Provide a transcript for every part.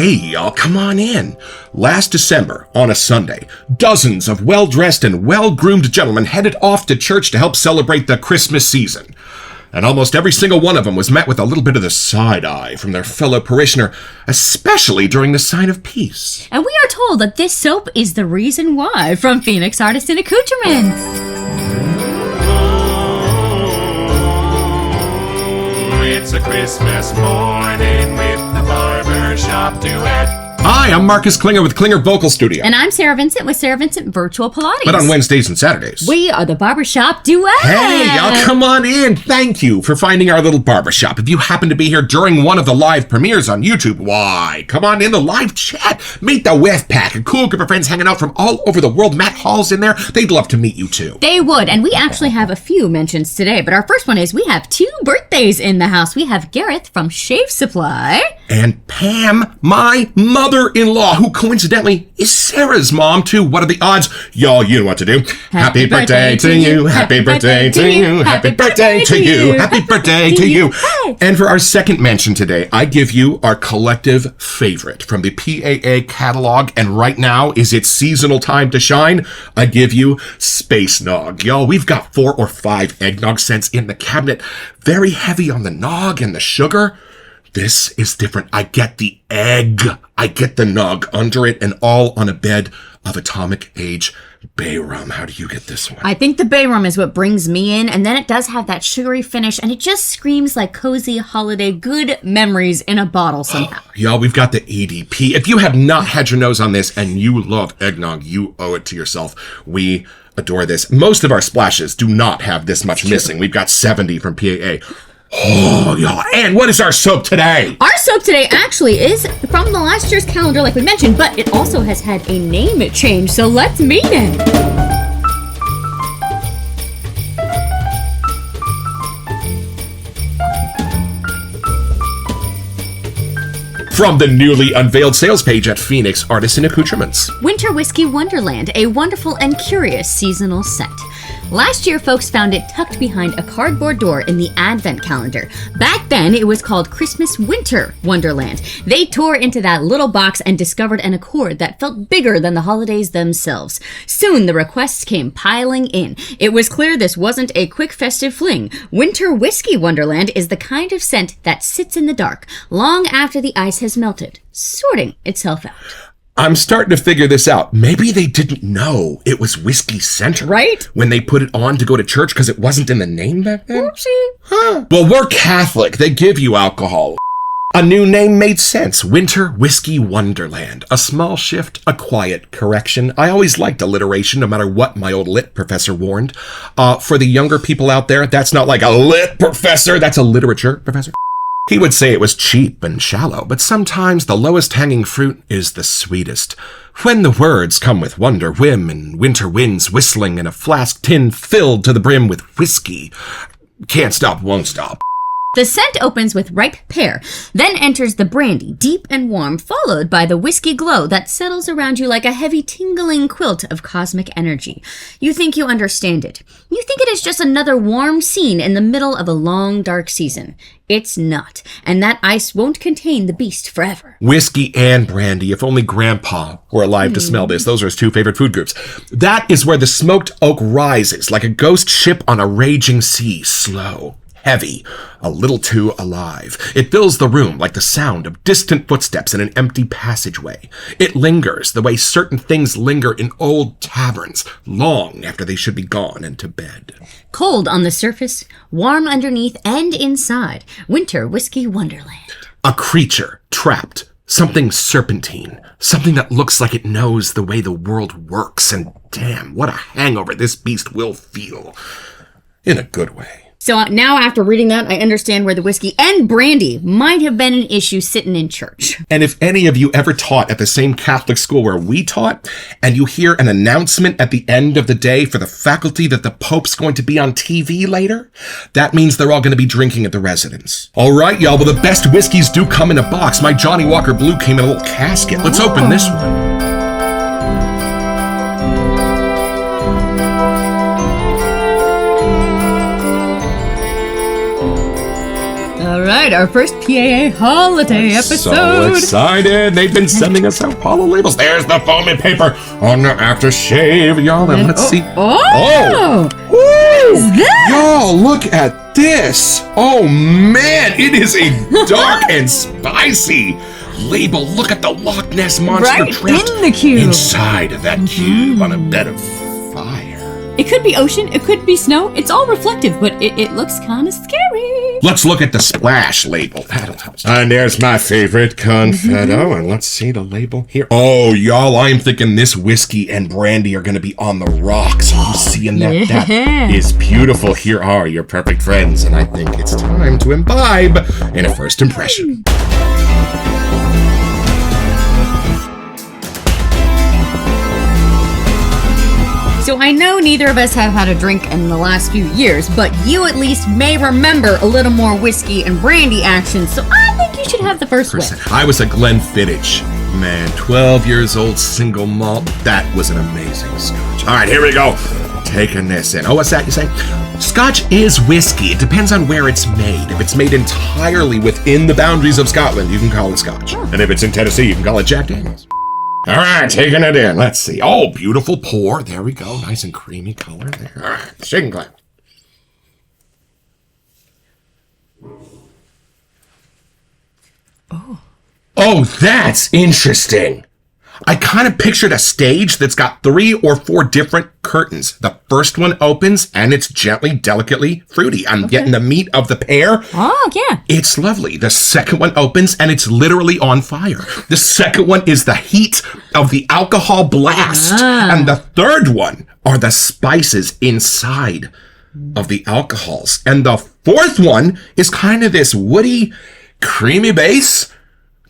Hey, y'all, come on in. Last December, on a Sunday, dozens of well-dressed and well-groomed gentlemen headed off to church to help celebrate the Christmas season. And almost every single one of them was met with a little bit of the side eye from their fellow parishioner, especially during the sign of peace. And we are told that this soap is the reason why from Phoenix Artisan Accoutrements. It's a Christmas morning with the Barbershop Duet. Hi, I'm Marcus Klinger with Klinger Vocal Studio. And I'm Sarah Vincent with Sarah Vincent Virtual Pilates. But on Wednesdays and Saturdays. We are the Barbershop Duet. Hey, y'all, come on in. Thank you for finding our little barbershop. If you happen to be here during one of the live premieres on YouTube, why, come on in the live chat. Meet the West Pack, a cool group of friends hanging out from all over the world. Matt Hall's in there. They'd love to meet you, too. They would, and we actually have a few mentions today. But our first one is we have 2 birthdays in the house. We have Gareth from Shave Supply. And Pam, my mother-in-law, who coincidentally is Sarah's mom, too. What are the odds? Y'all, you know what to do. Happy birthday to you. Happy birthday to you. Happy birthday to you. Happy birthday to you. And for our second mention today, I give you our collective favorite from the PAA catalog. And right now is its seasonal time to shine. I give you Space Nog. Y'all, we've got 4 or 5 eggnog scents in the cabinet. Very heavy on the nog and the sugar. This is different. I get the egg. I get the nog under it, and all on a bed of atomic age bay rum. How do you get this one? I think the bay rum is what brings me in, and then it does have that sugary finish, and it just screams like cozy holiday good memories in a bottle somehow. Y'all, we've got the ADP. If you have not had your nose on this and you love eggnog, you owe it to yourself. We adore this. Most of our splashes do not have this much missing. We've got 70 from PAA. Oh, y'all. And what is our soap today? Our soap today actually is from the last year's calendar, like we mentioned, but it also has had a name change, so let's meet it. From the newly unveiled sales page at Phoenix Artisan Accoutrements. Winter Whiskey Wonderland, a wonderful and curious seasonal scent. Last year, folks found it tucked behind a cardboard door in the Advent calendar. Back then, it was called Christmas Winter Wonderland. They tore into that little box and discovered an accord that felt bigger than the holidays themselves. Soon, the requests came piling in. It was clear this wasn't a quick festive fling. Winter Whiskey Wonderland is the kind of scent that sits in the dark, long after the ice has melted, sorting itself out. I'm starting to figure this out. Maybe they didn't know it was Whiskey Center. Right? When they put it on to go to church because it wasn't in the name back then? Oopsie. Huh. Well, we're Catholic. They give you alcohol. A new name made sense. Winter Whiskey Wonderland. A small shift, a quiet correction. I always liked alliteration, no matter what my old lit professor warned. For the younger people out there, that's not like a lit professor. That's a literature professor. He would say it was cheap and shallow, but sometimes the lowest hanging fruit is the sweetest. When the words come with wonder, whim, and winter winds whistling in a flask tin filled to the brim with whiskey. Can't stop, won't stop. The scent opens with ripe pear, then enters the brandy, deep and warm, followed by the whiskey glow that settles around you like a heavy tingling quilt of cosmic energy. You think you understand it. You think it is just another warm scene in the middle of a long, dark season. It's not, and that ice won't contain the beast forever. Whiskey and brandy, if only Grandpa were alive to smell this. Those are his 2 favorite food groups. That is where the smoked oak rises like a ghost ship on a raging sea, slow. Heavy, a little too alive. It fills the room like the sound of distant footsteps in an empty passageway. It lingers the way certain things linger in old taverns, long after they should be gone and to bed. Cold on the surface, warm underneath and inside. Winter Whiskey Wonderland. A creature trapped, something serpentine, something that looks like it knows the way the world works, and damn, what a hangover this beast will feel. In a good way. So now after reading that, I understand where the whiskey and brandy might have been an issue sitting in church. And if any of you ever taught at the same Catholic school where we taught, and you hear an announcement at the end of the day for the faculty that the Pope's going to be on TV later, that means they're all going to be drinking at the residence. All right, y'all, well, the best whiskeys do come in a box. My Johnny Walker Blue came in a little casket. Let's open this one. All right, our first PAA holiday episode. So excited. They've been sending us out all the labels. There's the foamy paper on the aftershave, y'all. And let's see. Oh! Woo! What is that? Y'all, look at this. Oh, man. It is a dark and spicy label. Look at the Loch Ness Monster Right trapped in the cube. inside of that cube on a bed of fire. It could be ocean, it could be snow. It's all reflective, but it looks kind of scary. Let's look at the splash label. That'll help. And there's my favorite confetto. And let's see the label here. Oh, y'all, I'm thinking this whiskey and brandy are going to be on the rocks. Are you seeing that? Yeah. That is beautiful. Here are your perfect friends. And I think it's time to imbibe in a first impression. So I know neither of us have had a drink in the last few years, but you at least may remember a little more whiskey and brandy action, so I think you should have the first whiff. I was a Glenfiddich. Man, 12 years old, single malt. That was an amazing scotch. All right, here we go. Taking this in. Oh, what's that you say? Scotch is whiskey. It depends on where it's made. If it's made entirely within the boundaries of Scotland, you can call it Scotch. And if it's in Tennessee, you can call it Jack Daniels. All right, taking it in. Let's see. Oh, beautiful pour. There we go. Nice and creamy color there. All right, shaking glass. Oh, that's interesting. I kind of pictured a stage that's got 3 or 4 different curtains. The first one opens and it's gently, delicately fruity. I'm getting the meat of the pear. Oh, yeah. It's lovely. The second one opens and it's literally on fire. The second one is the heat of the alcohol blast. And the third one are the spices inside of the alcohols. And the fourth one is kind of this woody, creamy base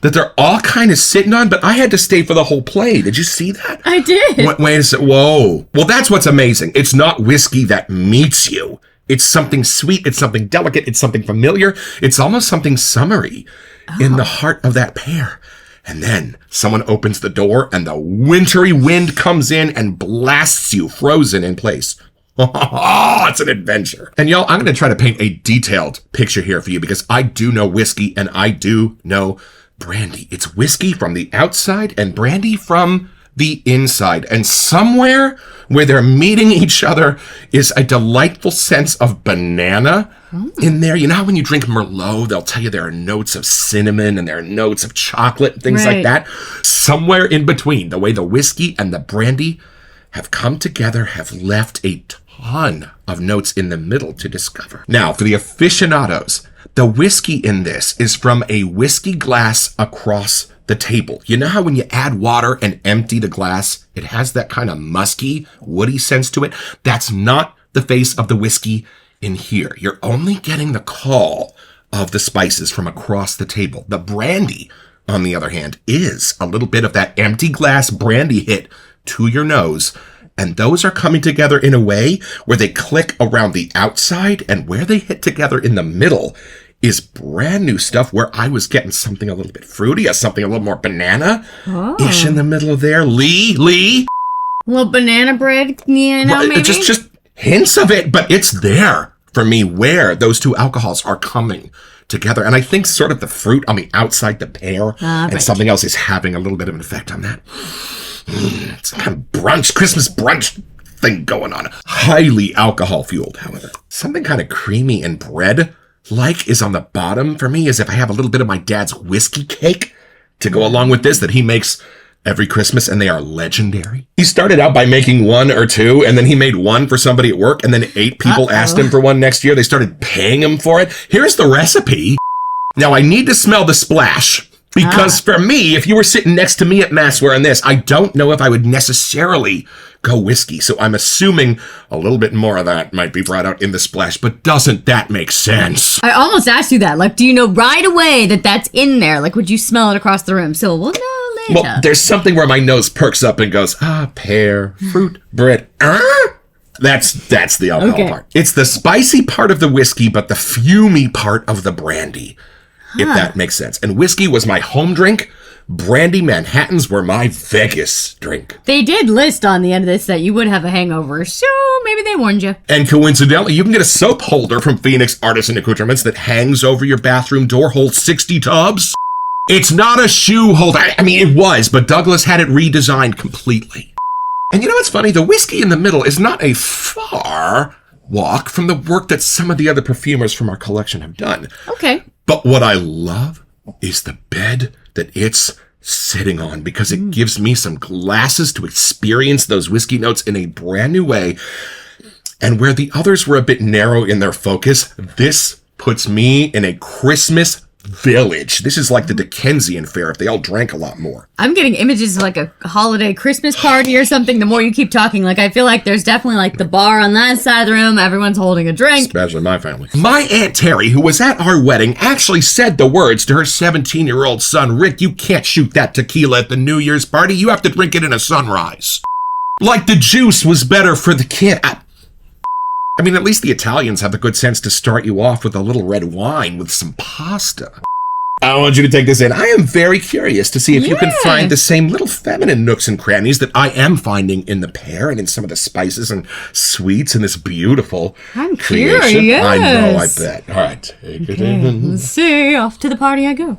that they're all kind of sitting on, but I had to stay for the whole play. Did you see that? I did. Wait a second. Whoa. Well, that's what's amazing. It's not whiskey that meets you. It's something sweet. It's something delicate. It's something familiar. It's almost something summery in the heart of that pear. And then someone opens the door and the wintry wind comes in and blasts you frozen in place. Oh, it's an adventure. And y'all, I'm going to try to paint a detailed picture here for you because I do know whiskey and I do know brandy. It's whiskey from the outside and brandy from the inside. And somewhere where they're meeting each other is a delightful sense of banana in there. You know how when you drink Merlot, they'll tell you there are notes of cinnamon and there are notes of chocolate and things like that? Somewhere in between, the way the whiskey and the brandy have come together, have left a ton of notes in the middle to discover. Now, for the aficionados, the whiskey in this is from a whiskey glass across the table. You know how when you add water and empty the glass, it has that kind of musky, woody sense to it? That's not the face of the whiskey in here. You're only getting the call of the spices from across the table. The brandy, on the other hand, is a little bit of that empty glass brandy hit to your nose. And those are coming together in a way where they click around the outside, and where they hit together in the middle is brand new stuff where I was getting something a little bit fruity, something a little more banana-ish in the middle of there. Lee. A little banana bread, you know, maybe? Just hints of it, but it's there for me where those two alcohols are coming together. And I think sort of the fruit on the outside, the pear, and something else is having a little bit of an effect on that. It's kind of brunch, Christmas brunch thing going on. Highly alcohol fueled, however. Something kind of creamy and bread-like is on the bottom for me, as if I have a little bit of my dad's whiskey cake to go along with this that he makes every Christmas, and they are legendary. He started out by making 1 or 2, and then he made 1 for somebody at work, and then 8 people asked him for 1 next year. They started paying him for it. Here's the recipe. Now, I need to smell the splash. Because for me, if you were sitting next to me at Mass wearing this, I don't know if I would necessarily go whiskey. So I'm assuming a little bit more of that might be brought out in the splash. But doesn't that make sense? I almost asked you that. Like, do you know right away that that's in there? Like, would you smell it across the room? So we'll know later. Well, there's something where my nose perks up and goes, pear, fruit, bread. That's the alcohol part. It's the spicy part of the whiskey, but the fumy part of the brandy. If that makes sense. And whiskey was my home drink brandy Manhattans were my Vegas drink. They did list on the end of this that you would have a hangover, so maybe they warned you. And coincidentally, you can get a soap holder from Phoenix Artisan Accoutrements that hangs over your bathroom door, holds 60 tubs. It's not a shoe holder. I mean, it was, but Douglas had it redesigned completely. And you know what's funny? The whiskey in the middle is not a far walk from the work that some of the other perfumers from our collection have done. Okay. But what I love is the bed that it's sitting on, because it gives me some glasses to experience those whiskey notes in a brand new way. And where the others were a bit narrow in their focus, this puts me in a Christmas village. This is like the Dickensian fair if they all drank a lot more. I'm getting images of like a holiday Christmas party or something the more you keep talking. Like, I feel like there's definitely like the bar on that side of the room. Everyone's holding a drink. Especially my family. My Aunt Terry, who was at our wedding, actually said the words to her 17-year-old son, Rick, you can't shoot that tequila at the New Year's party. You have to drink it in a sunrise. Like the juice was better for the kid. I mean, at least the Italians have the good sense to start you off with a little red wine with some pasta. I want you to take this in. I am very curious to see if you can find the same little feminine nooks and crannies that I am finding in the pear and in some of the spices and sweets in this beautiful creation. Curious. I know, I bet. All right, take it in. Let's see. Off to the party I go.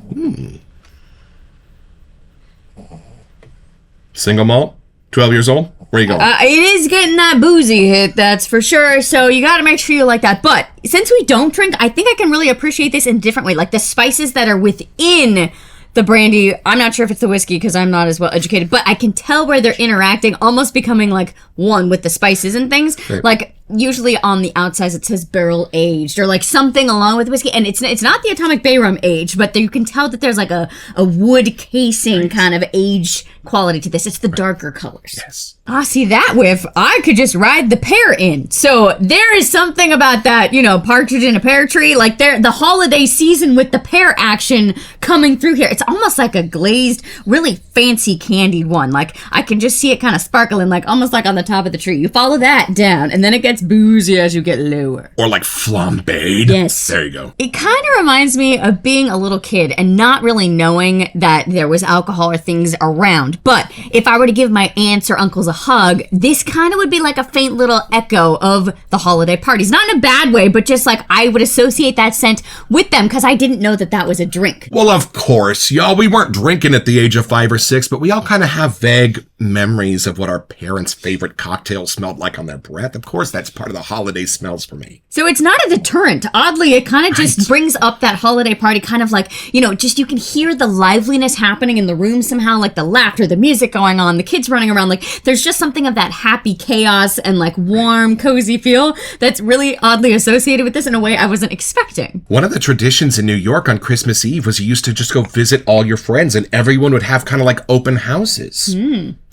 Single malt, 12 years old. Where you going? It is getting that boozy hit, that's for sure. So you got to make sure you like that. But since we don't drink, I think I can really appreciate this in a different way. Like the spices that are within the brandy. I'm not sure if it's the whiskey because I'm not as well educated, but I can tell where they're interacting, almost becoming like one with the spices and things. Right. Like usually on the outside it says barrel aged or like something along with whiskey, and it's not the Atomic Bay Rum aged, but you can tell that there's like a wood casing kind of age quality to this. It's the darker colors. Yes. See, that whiff, I could just ride the pear in. So there is something about that, partridge in a pear tree, like the holiday season with the pear action coming through here. It's almost like a glazed, really fancy candied one. Like I can just see it kind of sparkling, like almost like on the top of the tree. You follow that down and then it gets boozy as you get lower. Or like flambéed. Yes. There you go. It kind of reminds me of being a little kid and not really knowing that there was alcohol or things around. But if I were to give my aunts or uncles a hug, this kind of would be like a faint little echo of the holiday parties. Not in a bad way, but just like I would associate that scent with them because I didn't know that that was a drink. Well, of course, y'all, we weren't drinking at the age of 5 or 6, but we all kind of have vague memories of what our parents' favorite cocktail smelled like on their breath. Of course, that's part of the holiday smells for me. So it's not a deterrent. Oddly, it kind of just brings up that holiday party, kind of like, just you can hear the liveliness happening in the room somehow, like the laughter, the music going on, the kids running around. Like there's just something of that happy chaos and like warm, cozy feel that's really oddly associated with this in a way I wasn't expecting. One of the traditions in New York on Christmas Eve was you used to just go visit all your friends and everyone would have kind of like open houses.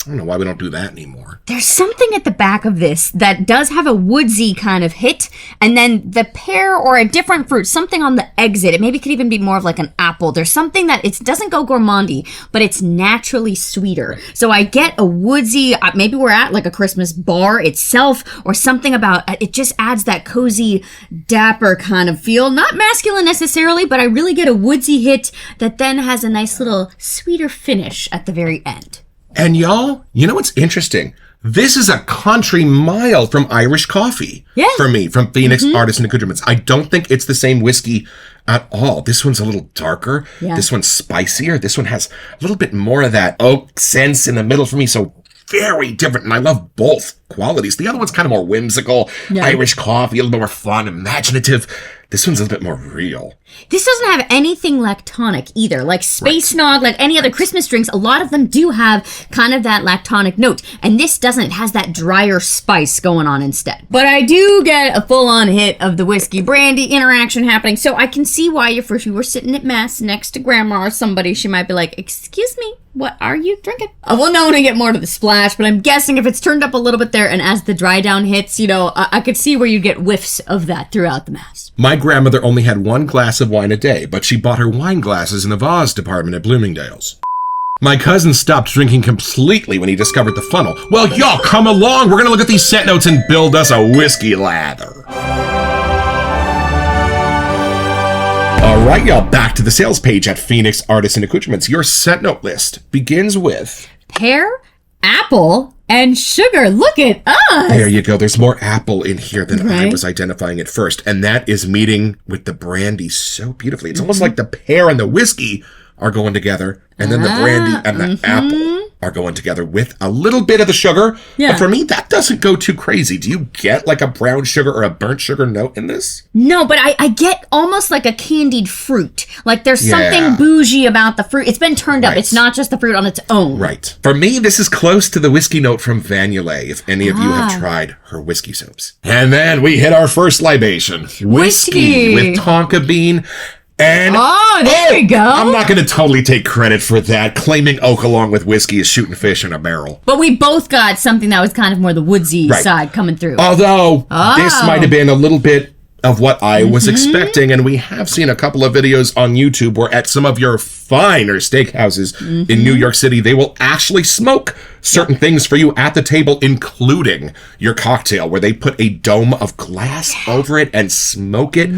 I don't know why we don't do that anymore. There's something at the back of this that does have a woodsy kind of hit, and then the pear or a different fruit, something on the exit. It maybe could even be more of like an apple. There's something that it doesn't go gourmandy, but it's naturally sweeter. So I get a woodsy, maybe we're at like a Christmas bar itself, or something about it just adds that cozy, dapper kind of feel. Not masculine necessarily, but I really get a woodsy hit that then has a nice little sweeter finish at the very end. And y'all, you know what's interesting? This is a country mile from Irish coffee for me, from Phoenix Artisan Accoutrements. I don't think it's the same whiskey at all. This one's a little darker. Yeah. This one's spicier. This one has a little bit more of that oak sense in the middle for me. So very different. And I love both qualities. The other one's kind of more whimsical. Irish coffee, a little bit more fun, imaginative. This one's a little bit more real. This doesn't have anything lactonic either. Like Space Nog, like any other Christmas drinks, a lot of them do have kind of that lactonic note. And this doesn't. It has that drier spice going on instead. But I do get a full-on hit of the whiskey brandy interaction happening. So I can see why if you were sitting at Mass next to Grandma or somebody, she might be like, excuse me, what are you drinking? We'll know when I get more to the splash, but I'm guessing if it's turned up a little bit there and as the dry down hits, I could see where you get whiffs of that throughout the Mass. My grandmother only had 1 glass of wine a day, but she bought her wine glasses in the vase department at Bloomingdale's. My cousin stopped drinking completely when he discovered the funnel. Well, y'all, come along. We're going to look at these scent notes and build us a whiskey lather. All right, y'all, back to the sales page at Phoenix Artisan Accoutrements. Your set note list begins with pear, apple, and sugar. Look at us. There you go. There's more apple in here than I Right. was identifying at first. And that is meeting with the brandy so beautifully. It's almost like the pear and the whiskey are going together. And then the brandy and the apple are going together with a little bit of the sugar. Yeah. But for me, that doesn't go too crazy. Do you get like a brown sugar or a burnt sugar note in this? No, but I get almost like a candied fruit. Like there's Yeah. something bougie about the fruit. It's been turned up. Right. It's not just the fruit on its own. Right. For me, this is close to the whiskey note from Vanulay, if any of you have tried her whiskey soaps. And then we hit our first libation. Whiskey with tonka bean. And there we go. I'm not going to totally take credit for that. Claiming oak along with whiskey is shooting fish in a barrel. But we both got something that was kind of more the woodsy Right. side coming through. Although this might have been a little bit of what I was expecting, and we have seen a couple of videos on YouTube where at some of your finer steakhouses in New York City, they will actually smoke certain things for you at the table, including your cocktail, where they put a dome of glass over it and smoke it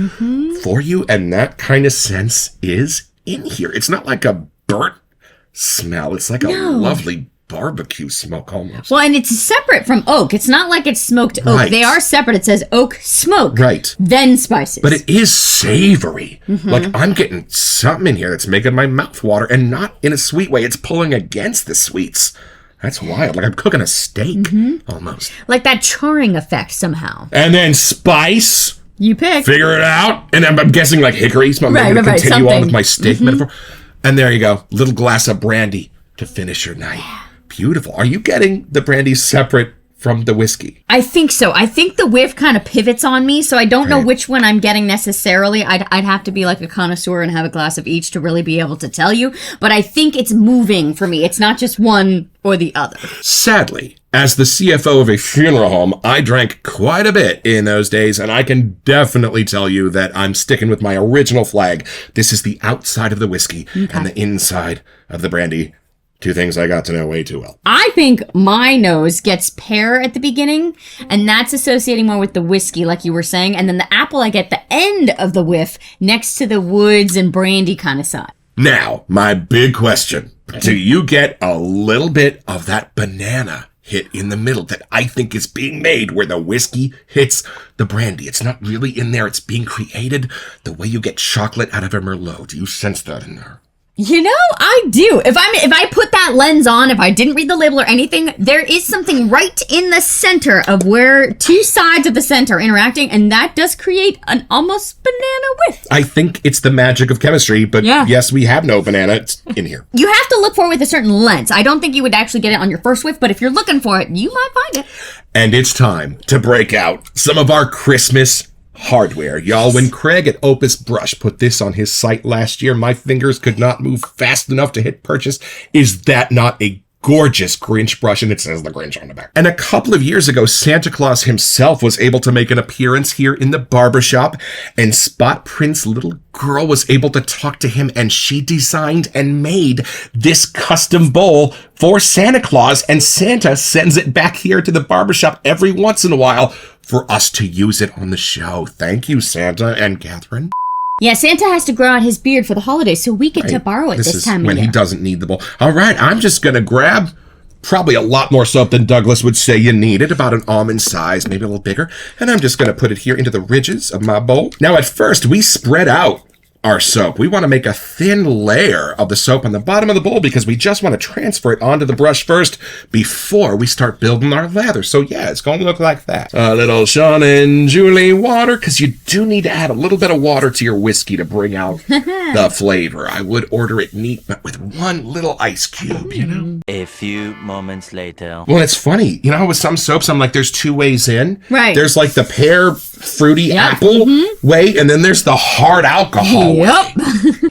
for you, and that kind of sense is in here. It's not like a burnt smell. It's like a lovely barbecue smoke almost. Well, and it's separate from oak. It's not like it's smoked oak. Right. They are separate. It says oak smoke. Right. Then spices. But it is savory. Like I'm getting something in here that's making my mouth water, and not in a sweet way. It's pulling against the sweets. That's wild. Like I'm cooking a steak almost. like that charring effect somehow. And then spice. You pick. Figure it out. And I'm guessing like hickory. So I'm going to Right, continue on something. with my steak metaphor. And there you go. Little glass of brandy to finish your night. Beautiful. Are you getting the brandy separate from the whiskey? I think so. I think the whiff kind of pivots on me, so I don't know which one I'm getting necessarily. I'd have to be like a connoisseur and have a glass of each to really be able to tell you. But I think it's moving for me. It's not just one or the other. Sadly, as the CFO of a funeral home, I drank quite a bit in those days, and I can definitely tell you that I'm sticking with my original flag. This is the outside of the whiskey and the inside of the brandy. Two things I got to know way too well. I think my nose gets pear at the beginning, and that's associating more with the whiskey, like you were saying. And then the apple, I get the end of the whiff next to the woods and brandy kind of side. Now, my big question. Do you get a little bit of that banana hit in the middle that I think is being made where the whiskey hits the brandy? It's not really in there. It's being created the way you get chocolate out of a Merlot. Do you sense that in there? You know, I do. If I put that lens on, if I didn't read the label or anything, there is something right in the center of where two sides of the center are interacting, and that does create an almost banana whiff. I think it's the magic of chemistry, but Yeah. yes, we have no banana. It's in here. You have to look for it with a certain lens. I don't think you would actually get it on your first whiff, but if you're looking for it, you might find it. And it's time to break out some of our Christmas hardware. Y'all, when Craig at Opus Brush put this on his site last year, my fingers could not move fast enough to hit purchase. Is that not a gorgeous Grinch brush? And it says the Grinch on the back. And a couple of years ago, Santa Claus himself was able to make an appearance here in the barbershop, and Spot Prince's little girl was able to talk to him, and she designed and made this custom bowl for Santa Claus, and Santa sends it back here to the barbershop every once in a while for us to use it on the show. Thank you, Santa and Catherine. Yeah, Santa has to grow out his beard for the holidays, so we get to borrow it this is time of when year. he doesn't need the bowl. All right, I'm just going to grab probably a lot more soap than Douglas would say you needed, about an almond size, maybe a little bigger. And I'm just going to put it here into the ridges of my bowl. Now, at first, we spread out our soap. We want to make a thin layer of the soap on the bottom of the bowl because we just want to transfer it onto the brush first before we start building our lather. So yeah, it's going to look like that. A little Sean and Julie water, because you do need to add a little bit of water to your whiskey to bring out the flavor. I would order it neat, but with one little ice cube, you know? A few moments later. Well, it's funny. You know, with some soaps, I'm like, there's two ways in. Right. There's like the pear, fruity apple way, and then there's the hard alcohol. Yep.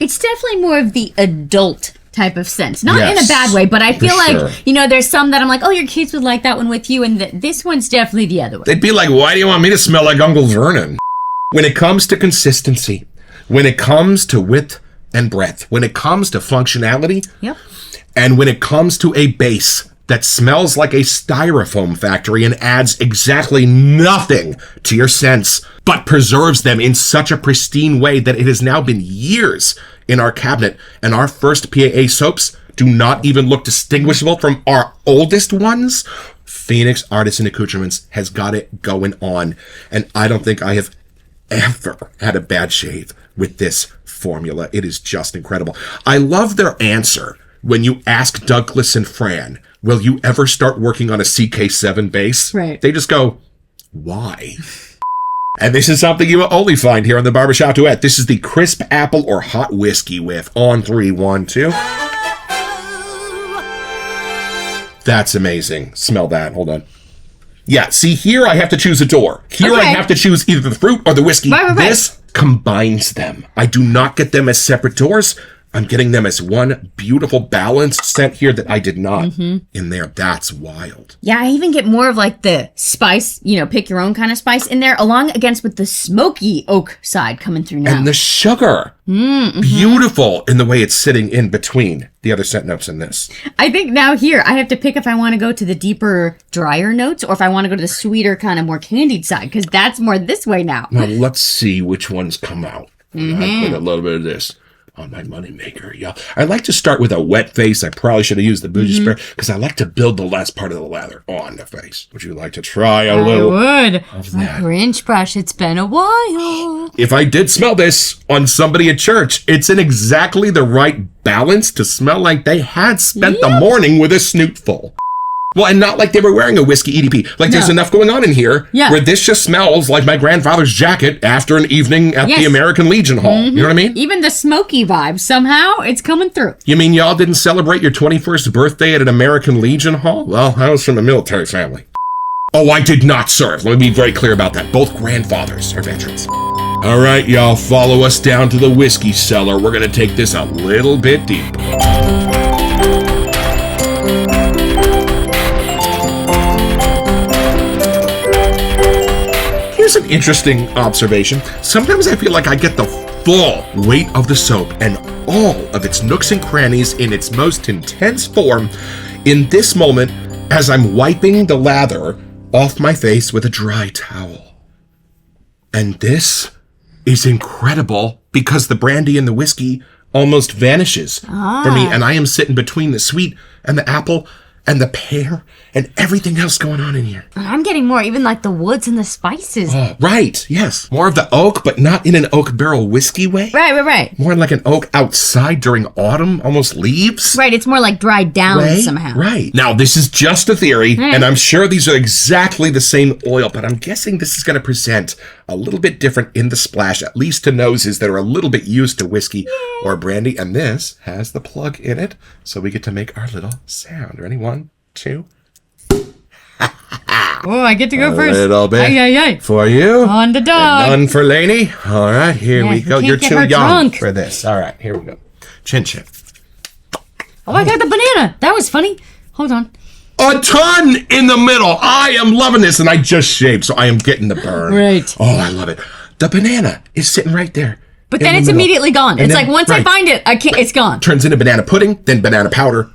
It's definitely more of the adult type of sense. Not in Yes, a bad way, but I feel for like, sure. you know, there's some that I'm like, oh, your kids would like that one with you, and this one's definitely the other way. They'd be like, why do you want me to smell like Uncle Vernon? When it comes to consistency, when it comes to width and breadth, when it comes to functionality, Yep. and when it comes to a base that smells like a styrofoam factory and adds exactly nothing to your scents, but preserves them in such a pristine way that it has now been years in our cabinet, and our first PAA soaps do not even look distinguishable from our oldest ones. Phoenix Artisan Accoutrements has got it going on, and I don't think I have ever had a bad shave with this formula. It is just incredible. I love their answer when you ask Douglas and Fran, will you ever start working on a CK7 base? Right. They just go, why? And this is something you will only find here on the Barbershop Duet. This is the crisp apple or hot whiskey whiff. On 3, 1, 2. That's amazing. Smell that. Hold on. Yeah, see, here I have to choose a door. Here I have to choose either the fruit or the whiskey. Right. This combines them. I do not get them as separate doors. I'm getting them as one beautiful balanced scent here that I did not in there. That's wild. Yeah, I even get more of like the spice, pick your own kind of spice in there, along against with the smoky oak side coming through now. And the sugar. Beautiful in the way it's sitting in between the other scent notes in this. I think now here, I have to pick if I want to go to the deeper, drier notes or if I want to go to the sweeter, kind of more candied side, because that's more this way now. Now, let's see which ones come out. I put a little bit of this on my moneymaker, y'all. I like to start with a wet face. I probably should have used the bougie spray because I like to build the last part of the lather on the face. Would you like to try a little? I would. Of My that? Grinch brush, it's been a while. If I did smell this on somebody at church, it's in exactly the right balance to smell like they had spent the morning with a snootful. Well, and not like they were wearing a whiskey EDP. Like there's enough going on in here where this just smells like my grandfather's jacket after an evening at the American Legion Hall. You know what I mean? Even the smoky vibe, somehow it's coming through. You mean y'all didn't celebrate your 21st birthday at an American Legion Hall? Well, I was from a military family. Oh, I did not serve. Let me be very clear about that. Both grandfathers are veterans. All right, y'all, follow us down to the whiskey cellar. We're going to take this a little bit deeper. Here's an interesting observation. Sometimes I feel like I get the full weight of the soap and all of its nooks and crannies in its most intense form in this moment as I'm wiping the lather off my face with a dry towel. And this is incredible because the brandy and the whiskey almost vanishes for me, and I am sitting between the sweet and the apple and the pear and everything else going on in here. I'm getting more, even like the woods and the spices. Oh, right, yes. More of the oak, but not in an oak barrel whiskey way. Right. More like an oak outside during autumn, almost leaves. Right, it's more like dried down way. somehow. Right. Now, this is just a theory, and I'm sure these are exactly the same oil, but I'm guessing this is going to present a little bit different in the splash, at least to noses that are a little bit used to whiskey or brandy. And this has the plug in it, so we get to make our little sound. Ready? 1, 2. Oh, I get to go first. A little bit Aye. for you. On the dog. And none for Lainey. All right, here we go. can't You're get too her young drunk. for this. All right, here we go. Chin chin. Oh, I got the banana. That was funny. Hold on. A ton in the middle. I am loving this, and I just shaved, so I am getting the burn. Right. Oh, I love it. The banana is sitting right there. But in then the it's middle. immediately gone. And It's then- like once I right. find it, I can't. It's gone. Turns into banana pudding, then banana powder.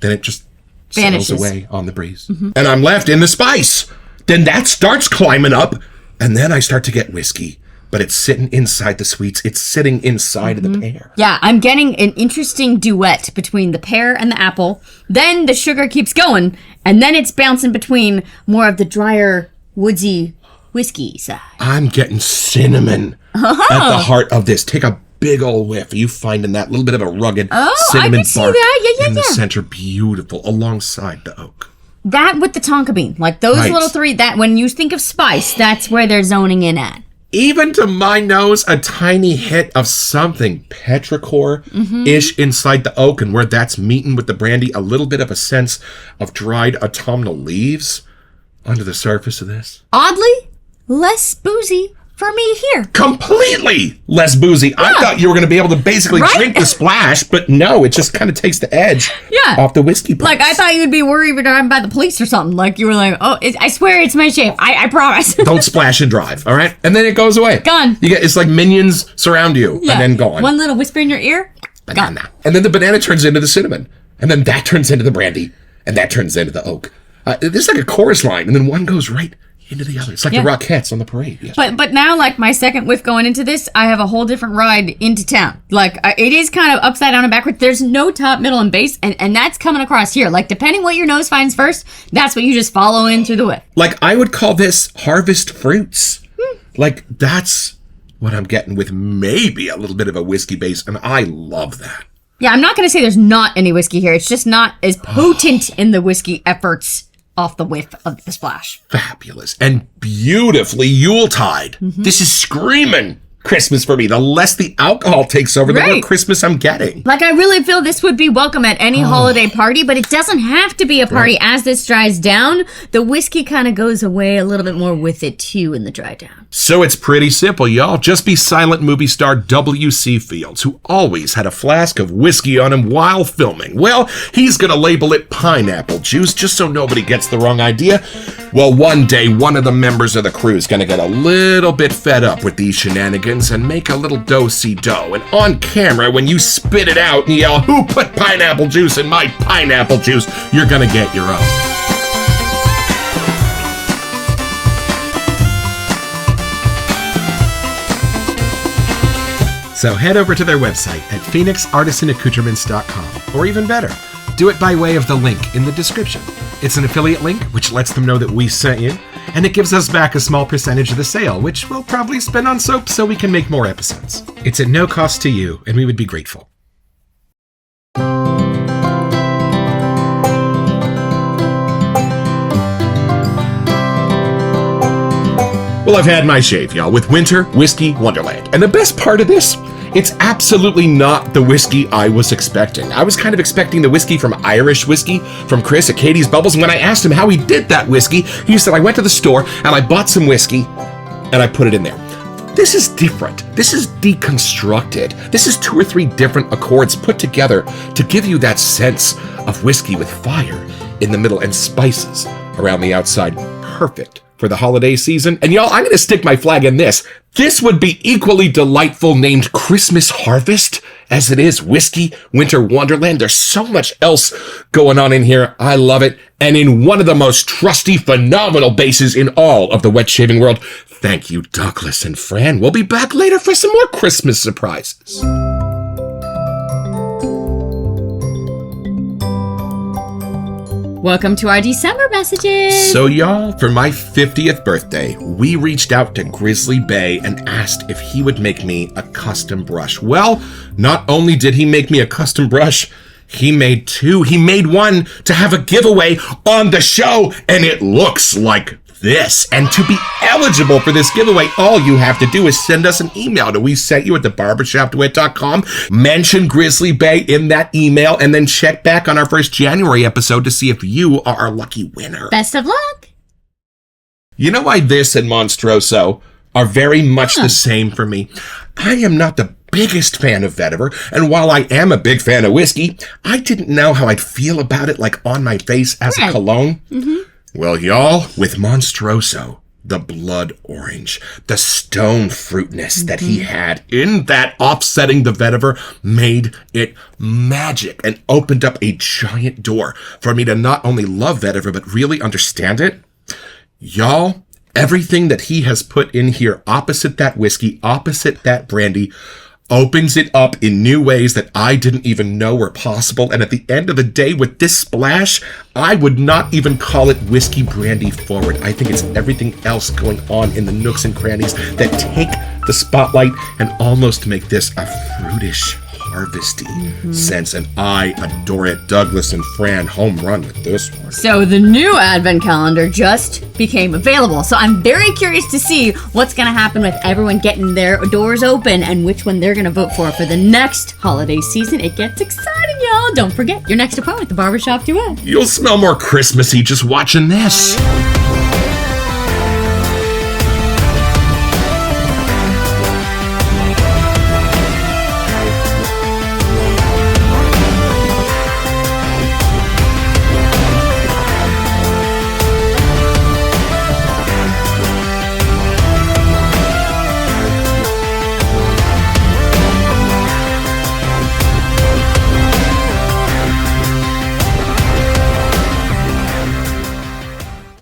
Then it just Vanishes. sails away on the breeze. And I'm left in the spice. Then that starts climbing up, and then I start to get whiskey. But it's sitting inside the sweets. It's sitting inside of the pear. Yeah, I'm getting an interesting duet between the pear and the apple. Then the sugar keeps going, and then it's bouncing between more of the drier, woodsy whiskey side. I'm getting cinnamon at the heart of this. Take a big old whiff. Are you finding that little bit of a rugged cinnamon can see bark that. Yeah, in the yeah. center? Beautiful, alongside the oak. That with the tonka bean, like those Right. little three. That when you think of spice, that's where they're zoning in at. Even to my nose, a tiny hit of something petrichor-ish inside the oak, and where that's meeting with the brandy, a little bit of a sense of dried autumnal leaves under the surface of this. Oddly, less boozy for me here. Completely less boozy. I thought you were going to be able to basically Right? drink the splash, but no, it just kind of takes the edge off the whiskey part. Like I thought you'd be worried if I'm by the police or something. Like you were like, oh, I swear it's my shave. I promise. Don't splash and drive, all right? And then it goes away. Gone. You get, it's like minions surround you and then gone. One little whisper in your ear. Banana. And then the banana turns into the cinnamon. And then that turns into the brandy. and that turns into the oak. There's like a chorus line, and then one goes right into the other. It's like the Rockettes on the parade. Yes. But now, like, my second whiff going into this, I have a whole different ride into town. Like, it is kind of upside down and backward. There's no top, middle, and base, and that's coming across here. Like, depending what your nose finds first, that's what you just follow in through the whiff. Like, I would call this harvest fruits. Like, that's what I'm getting with maybe a little bit of a whiskey base, and I love that. Yeah, I'm not going to say there's not any whiskey here. It's just not as potent in the whiskey efforts off the whiff of the splash. Fabulous and beautifully Yuletide. This is screaming Christmas for me. The less the alcohol takes over, the more Christmas I'm getting. Like, I really feel this would be welcome at any holiday party, but it doesn't have to be a party. As this dries down, the whiskey kind of goes away a little bit more with it, too, in the dry down. So it's pretty simple, y'all. Just be silent movie star W.C. Fields, who always had a flask of whiskey on him while filming. Well, he's going to label it pineapple juice, just so nobody gets the wrong idea. Well, one day, one of the members of the crew is going to get a little bit fed up with these shenanigans and make a little do-si-do. And on camera, when you spit it out and yell, "Who put pineapple juice in my pineapple juice?" you're going to get your own. So head over to their website at phoenixartisanaccoutrements.com, or even better, do it by way of the link in the description. It's an affiliate link, which lets them know that we sent you, and it gives us back a small percentage of the sale, which we'll probably spend on soap so we can make more episodes. It's at no cost to you, and we would be grateful. Well, I've had my shave, y'all, with Winter Whiskey Wonderland. And the best part of this, it's absolutely not the whiskey I was expecting. I was kind of expecting the whiskey from Irish Whiskey from Chris at Katie's Bubbles. And when I asked him how he did that whiskey, he said, I went to the store and I bought some whiskey and I put it in there. This is different. This is deconstructed. This is 2 or 3 different accords put together to give you that sense of whiskey with fire in the middle and spices around the outside. Perfect for the holiday season. And y'all, I'm going to stick my flag in this. This would be equally delightful named Christmas Harvest as it is Whiskey Winter Wonderland. There's so much else going on in here. I love it. And in one of the most trusty, phenomenal bases in all of the wet shaving world. Thank you, Douglas and Fran. We'll be back later for some more Christmas surprises. Welcome to our December messages. So y'all, for my 50th birthday, we reached out to Grizzly Bay and asked if he would make me a custom brush. Well, not only did he make me a custom brush, he made 2. He made one to have a giveaway on the show, and it looks like this. And to be eligible for this giveaway, all you have to do is send us an email to wesettyou@thebarbershopduet.com. Mention Grizzly Bay in that email, and then check back on our first January episode to see if you are our lucky winner. Best of luck. You know why this and Monstroso are very much the same for me? I am not the biggest fan of vetiver, and while I am a big fan of whiskey, I didn't know how I'd feel about it, like on my face as a cologne. Well, y'all, with Monstroso, the blood orange, the stone fruitness that he had in that offsetting the vetiver made it magic and opened up a giant door for me to not only love vetiver, but really understand it. Y'all, everything that he has put in here opposite that whiskey, opposite that brandy, opens it up in new ways that I didn't even know were possible. And at the end of the day, with this splash, I would not even call it whiskey brandy forward. I think it's everything else going on in the nooks and crannies that take the spotlight and almost make this a fruitish, harvesty sense. And I adore it. Douglas and Fran, home run with this one. So the new advent calendar just became available. So I'm very curious to see what's going to happen with everyone getting their doors open and which one they're going to vote for the next holiday season. It gets exciting, y'all. Don't forget your next appointment with the Barbershop Duet. You'll smell more Christmassy just watching this.